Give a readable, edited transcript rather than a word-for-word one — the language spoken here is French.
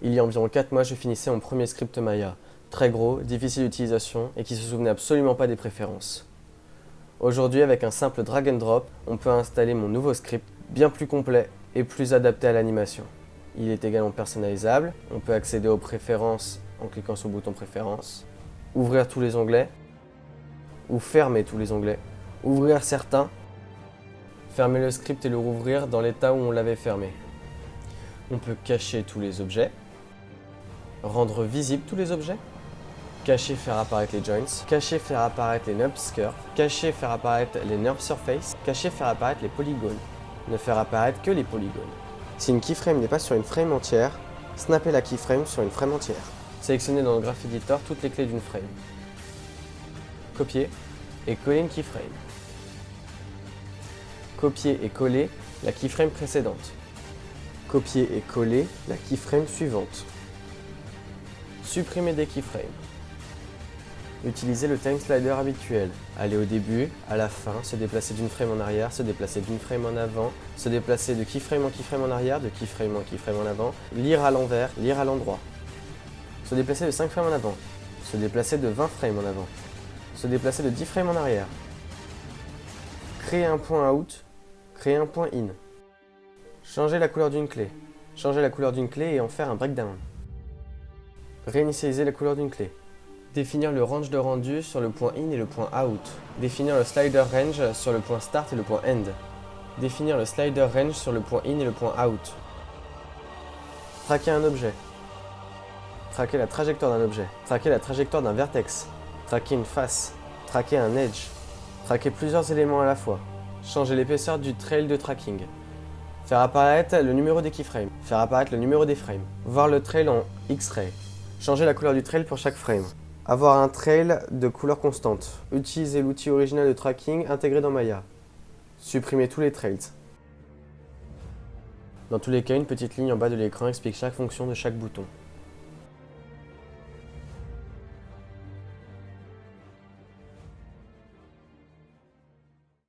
Il y a environ 4 mois, je finissais mon premier script Maya, très gros, difficile d'utilisation et qui se souvenait absolument pas des préférences. Aujourd'hui, avec un simple drag and drop, on peut installer mon nouveau script, bien plus complet et plus adapté à l'animation. Il est également personnalisable, on peut accéder aux préférences en cliquant sur le bouton préférences, ouvrir tous les onglets, ou fermer tous les onglets, ouvrir certains, fermer le script et le rouvrir dans l'état où on l'avait fermé. On peut cacher tous les objets, rendre visibles tous les objets, cacher, faire apparaître les joints, cacher, faire apparaître les NURBS curves, cacher, faire apparaître les NURBS surface, cacher, faire apparaître les polygones, ne faire apparaître que les polygones. Si une keyframe n'est pas sur une frame entière, snapper la keyframe sur une frame entière. Sélectionnez dans le Graph Editor toutes les clés d'une frame. Copier et coller une keyframe. Copier et coller la keyframe précédente. Copier et coller la keyframe suivante. Supprimer des keyframes. Utilisez le time slider habituel. Aller au début, à la fin, se déplacer d'une frame en arrière, se déplacer d'une frame en avant, se déplacer de keyframe en arrière, de keyframe en avant, lire à l'envers, lire à l'endroit. Se déplacer de 5 frames en avant, se déplacer de 20 frames en avant, se déplacer de 10 frames en arrière. Créer un point out, créer un point in. Changer la couleur d'une clé. Changer la couleur d'une clé et en faire un breakdown. Réinitialiser la couleur d'une clé. Définir le range de rendu sur le point in et le point out. Définir le slider range sur le point start et le point end. Définir le slider range sur le point in et le point out. Traquer un objet. Traquer la trajectoire d'un objet. Traquer la trajectoire d'un vertex. Traquer une face. Traquer un edge. Traquer plusieurs éléments à la fois. Changer l'épaisseur du trail de tracking. Faire apparaître le numéro des keyframes. Faire apparaître le numéro des frames. Voir le trail en X-ray. Changer la couleur du trail pour chaque frame. Avoir un trail de couleur constante. Utiliser l'outil original de tracking intégré dans Maya. Supprimer tous les trails. Dans tous les cas, une petite ligne en bas de l'écran explique chaque fonction de chaque bouton.